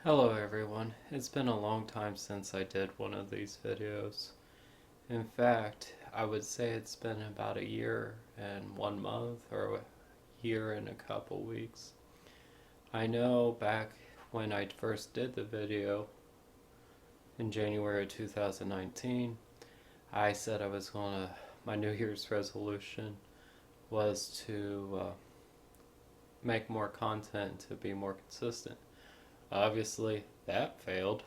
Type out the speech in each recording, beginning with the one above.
Hello everyone. It's been a long time since I did one of these videos. In fact, I would say it's been about a year and 1 month or a year and a couple weeks. I know back when I first did the video in January 2019, I said my New Year's resolution was to make more content to be more consistent. Obviously, that failed.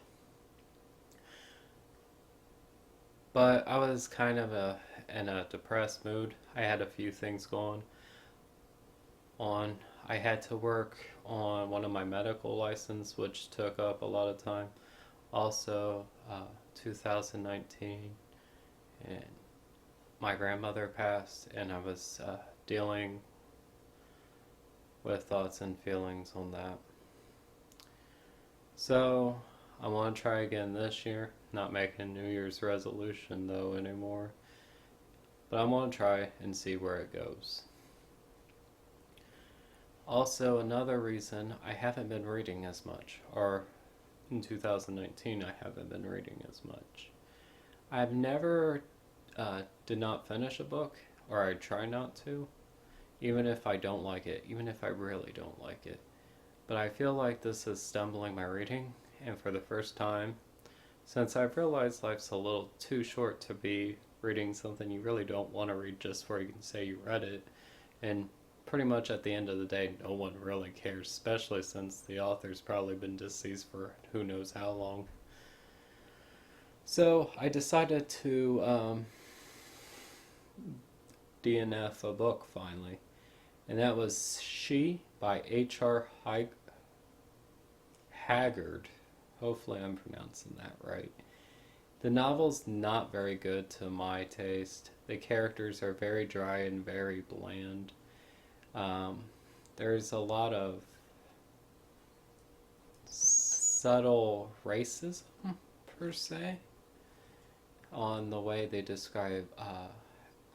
But I was kind of in a depressed mood. I had a few things going on. I had to work on one of my medical license, which took up a lot of time. Also, 2019, and my grandmother passed, and I was dealing with thoughts and feelings on that. So I want to try again this year. Not making a New Year's resolution though anymore. But I want to try and see where it goes. Also, another reason I haven't been reading as much, or in 2019 I haven't been reading as much. I've never did not finish a book, or I try not to, even if I don't like it, even if I really don't like it. But I feel like this is stumbling my reading, and for the first time, since I've realized life's a little too short to be reading something you really don't want to read just where you can say you read it, and pretty much at the end of the day, no one really cares, especially since the author's probably been deceased for who knows how long. So I decided to DNF a book finally, and that was She by H Haggard. Hopefully I'm pronouncing that right. The novel's not very good to my taste. The characters are very dry and very bland. There's a lot of subtle racism, per se, on the way they describe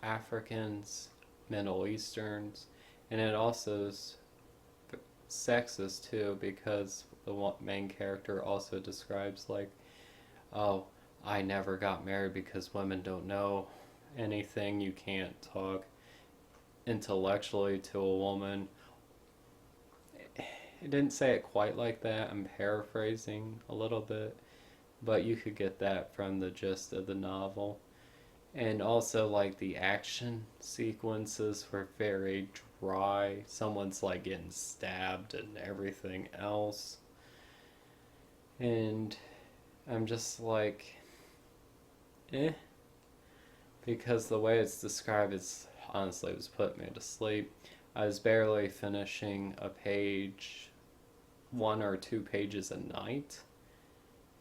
Africans, Middle Easterns, and it also is sexist too, because the main character also describes like, oh, I never got married because women don't know anything. You can't talk intellectually to a woman. It didn't say it quite like that. I'm paraphrasing a little bit, but you could get that from the gist of the novel. And also, like, the action sequences were very dry. Someone's like getting stabbed and everything else. And I'm just like, because the way it's described is honestly, it was putting me to sleep. I was barely finishing a page, 1 or 2 pages a night,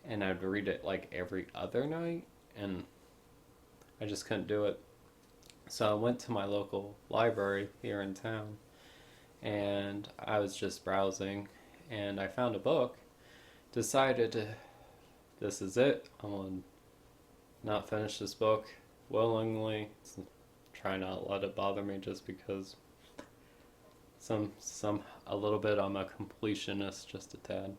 and I'd read it like every other night, and I just couldn't do it. So I went to my local library here in town, and I was just browsing, and I found a book. Decided this is it. I'm gonna not finish this book willingly. Try not let it bother me, just because a little bit I'm a completionist, just a tad.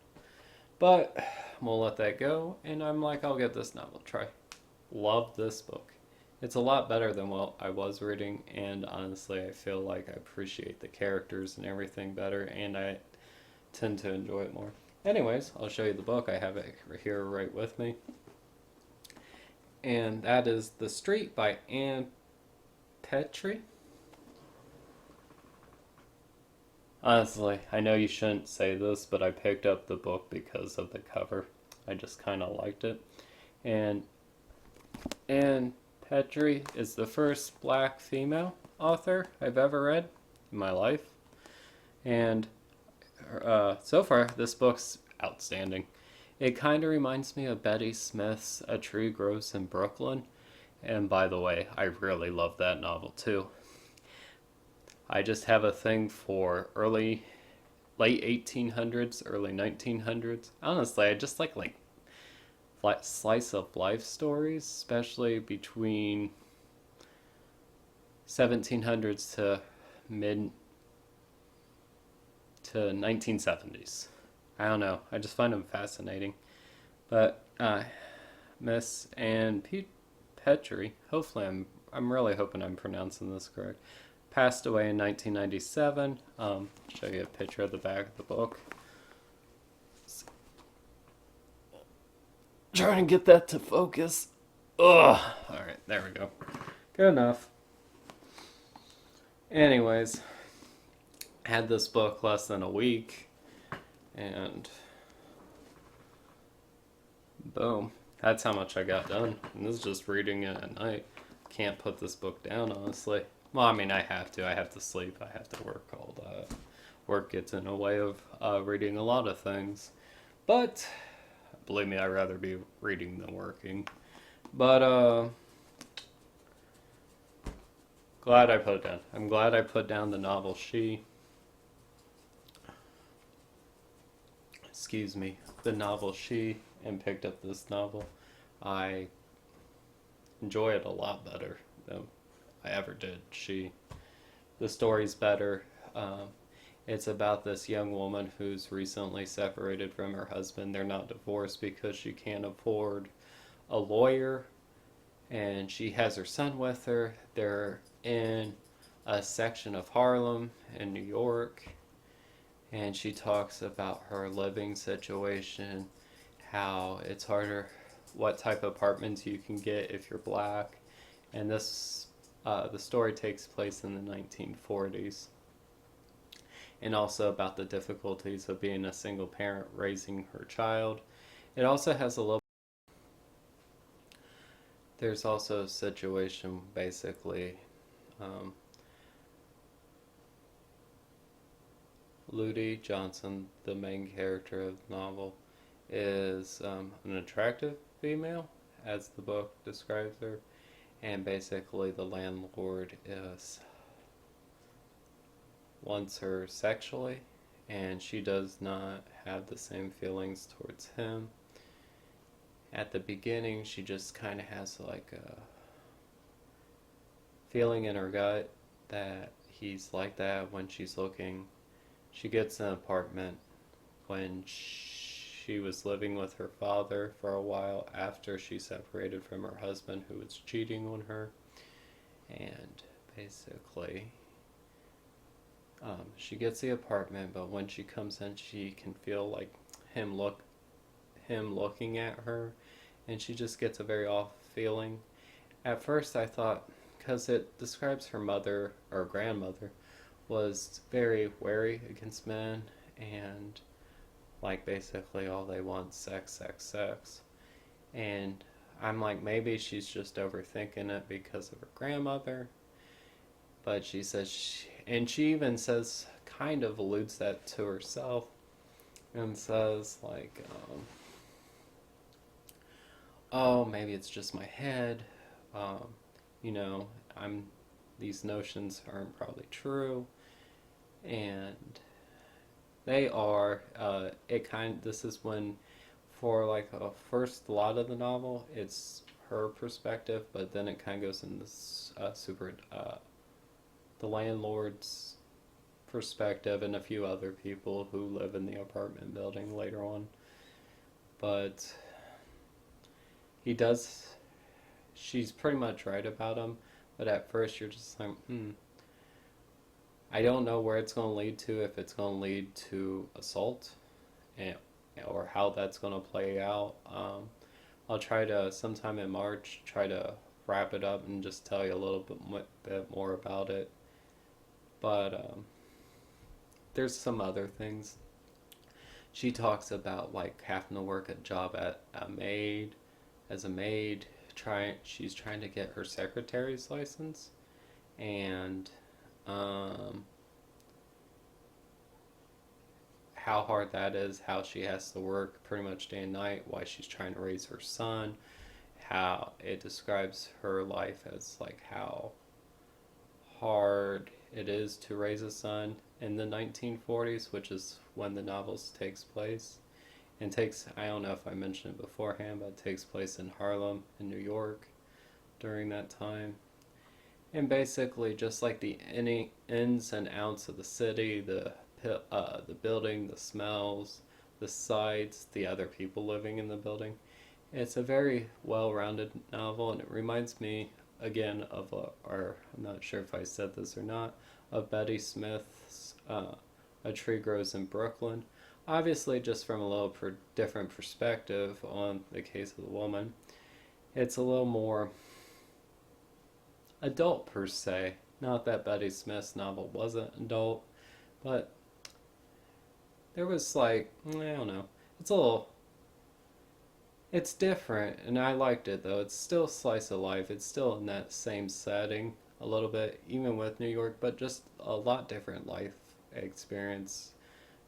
But I'm gonna let that go, and I'm like, I'll get this novel try. Love this book. It's a lot better than what I was reading, and honestly I feel like I appreciate the characters and everything better, and I tend to enjoy it more. Anyways, I'll show you the book. I have it here right with me, and that is The Street by Ann Petry. Honestly, I know you shouldn't say this, but I picked up the book because of the cover. I just kind of liked it. And Ann Petry is the first black female author I've ever read in my life. And so far, this book's outstanding. It kind of reminds me of Betty Smith's A Tree Grows in Brooklyn. And by the way, I really love that novel too. I just have a thing for late 1800s, early 1900s. Honestly, I just like slice of life stories, especially between 1700s to mid to 1970s. I don't know. I just find him fascinating. But Miss Ann Petry, hopefully I'm really hoping I'm pronouncing this correct, passed away in 1997. Show you a picture of the back of the book. Trying to get that to focus. Ugh. Alright, there we go. Good enough. Anyways, had this book less than a week, and boom. That's how much I got done. And this is just reading it at night. Can't put this book down, honestly. Well, I mean, I have to. I have to sleep. I have to work all that. Work gets in the way of reading a lot of things. But, believe me, I'd rather be reading than working. But, glad I put it down. I'm glad I put down the novel the novel She, and picked up this novel. I enjoy it a lot better than I ever did She. The story's better. It's about this young woman who's recently separated from her husband. They're not divorced because she can't afford a lawyer, and she has her son with her. They're in a section of Harlem in New York, and she talks about her living situation, how it's harder, what type of apartments you can get if you're black, and the story takes place in the 1940s, and also about the difficulties of being a single parent raising her child. It also has a little. There's also a situation basically. Ludi Johnson, the main character of the novel, is an attractive female, as the book describes her, and basically the landlord wants her sexually, and she does not have the same feelings towards him. At the beginning, she just kind of has like a feeling in her gut that he's like that when she's looking. She gets an apartment when she was living with her father for a while after she separated from her husband who was cheating on her. And basically, she gets the apartment, but when she comes in, she can feel like him looking at her, and she just gets a very off feeling. At first, I thought, because it describes her mother or grandmother was very wary against men, and like basically all they want sex, sex, sex. And I'm like, maybe she's just overthinking it because of her grandmother. But she says, and she even says, kind of alludes that to herself, and says like, oh, maybe it's just my head. Um, you know, these notions aren't probably true, and they are. This is when, for like a first lot of the novel, it's her perspective, but then it kind of goes in this the landlord's perspective and a few other people who live in the apartment building later on. But he does. She's pretty much right about him, but at first you're just like, I don't know where it's going to lead to, if it's going to lead to assault, and, or how that's going to play out. I'll try to, sometime in March, try to wrap it up and just tell you a little bit more about it. But there's some other things. She talks about like having to work a job as a maid. She's trying to get her secretary's license, and how hard that is, how she has to work pretty much day and night, why she's trying to raise her son, how it describes her life as like how hard it is to raise a son in the 1940s, which is when the novel takes place. And I don't know if I mentioned it beforehand, but it takes place in Harlem in New York during that time. And basically, just like the ins and outs of the city, the building, the smells, the besides the other people living in the building. It's a very well-rounded novel, and it reminds me again of, or I'm not sure if I said this or not, of Betty Smith's A Tree Grows in Brooklyn. Obviously, just from a little different perspective on the case of the woman. It's a little more adult per se. Not that Betty Smith's novel wasn't adult, but there was like, I don't know. It's a little, it's different, and I liked it though. It's still slice of life. It's still in that same setting a little bit, even with New York, but just a lot different life experience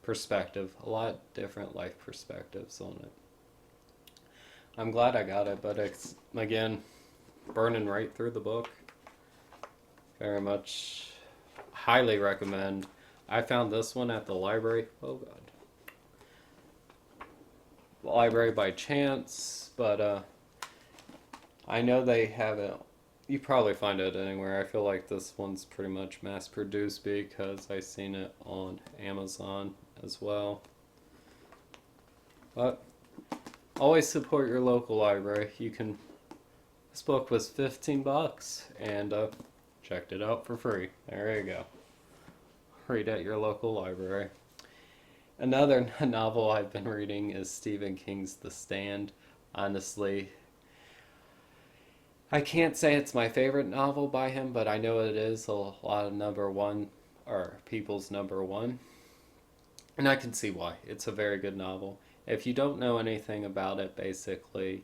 perspective. A lot different life perspectives on it. I'm glad I got it, but it's, again, burning right through the book. Very much highly recommend. I found this one at the library. Oh god. Library by chance, but I know they have it. You probably find it anywhere. I feel like this one's pretty much mass produced because I seen it on Amazon as well. But always support your local library. You can. This book was $15, and checked it out for free. There you go. Read at your local library. Another novel I've been reading is Stephen King's The Stand. Honestly, I can't say it's my favorite novel by him, but I know it is a lot of number one, or people's number one. And I can see why. It's a very good novel. If you don't know anything about it, basically,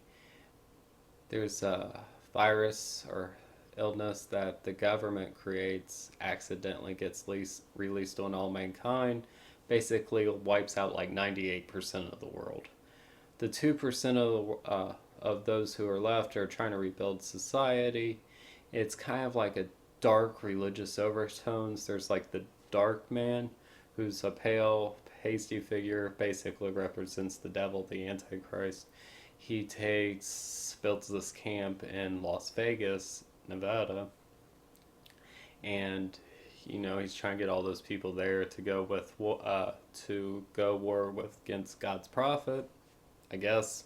there's a virus or illness that the government creates, accidentally gets released on all mankind, basically wipes out like 98% of the world. The 2% of those who are left are trying to rebuild society. It's kind of like a dark religious overtones. There's like the dark man, who's a pale, pasty figure, basically represents the devil, the Antichrist. He builds this camp in Las Vegas, Nevada, and he's trying to get all those people there to go war against God's prophet, I guess.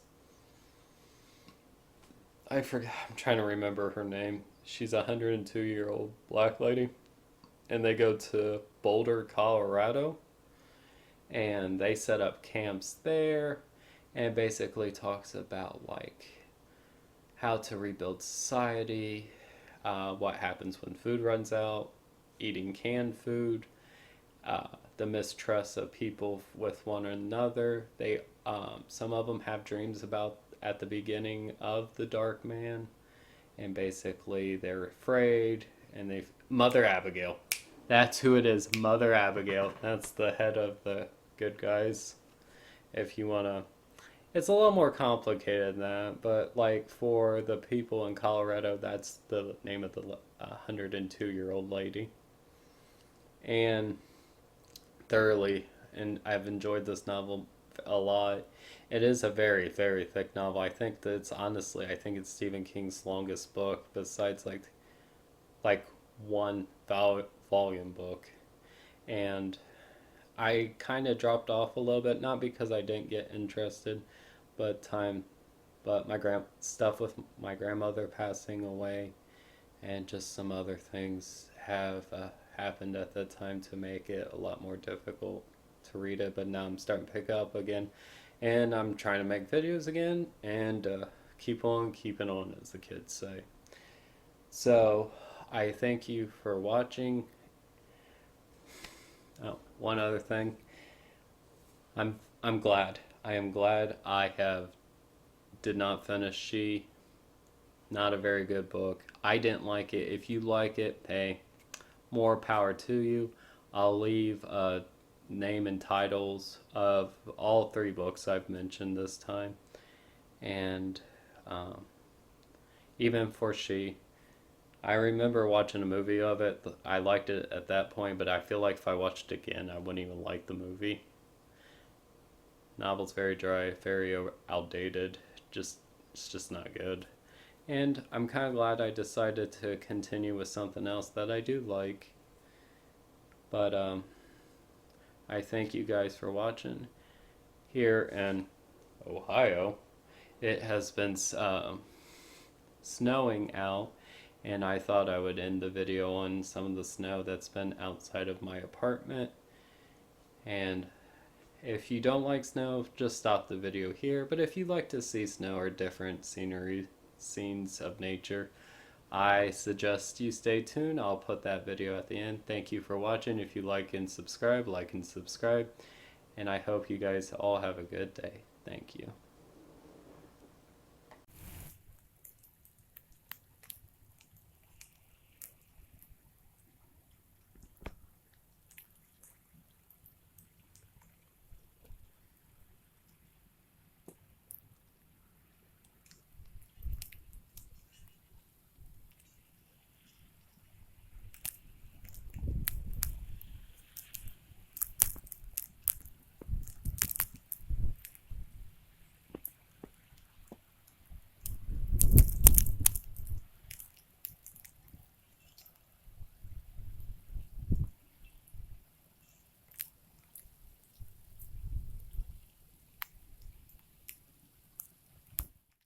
I forgot. I'm trying to remember her name. She's a 102-year-old black lady, and they go to Boulder, Colorado, and they set up camps there, and basically talks about like how to rebuild society, what happens when food runs out, eating canned food, the mistrust of people with one another. They some of them have dreams about at the beginning of the Dark Man, and basically they're afraid. And Mother Abigail, that's who it is. Mother Abigail. That's the head of the good guys. If you wanna, it's a little more complicated than that, but like for the people in Colorado, that's the name of the 102-year-old lady. And thoroughly, and I've enjoyed this novel a lot. It is a very, very thick novel. I think it's Stephen King's longest book, besides like one volume book. And I kind of dropped off a little bit, not because I didn't get interested, but my stuff with my grandmother passing away, and just some other things have happened at the time to make it a lot more difficult to read it. But now I'm starting to pick up again, and I'm trying to make videos again, and keep on keeping on, as the kids say. So I thank you for watching. Oh, one other thing. I'm glad. I am glad I did not finish She. Not a very good book. I didn't like it. If you like it, hey, more power to you. I'll leave name and titles of all 3 books I've mentioned this time. And even for She, I remember watching a movie of it. I liked it at that point, but I feel like if I watched it again, I wouldn't even like the movie. Novel's very dry, very outdated. It's just not good. And I'm kind of glad I decided to continue with something else that I do like. But I thank you guys for watching. here in Ohio, it has been snowing out, and I thought I would end the video on some of the snow that's been outside of my apartment. And if you don't like snow, just stop the video here. But if you like to see snow or different scenes of nature, I suggest you stay tuned. I'll put that video at the end. Thank you for watching. If you like and subscribe, and I hope you guys all have a good day. Thank you.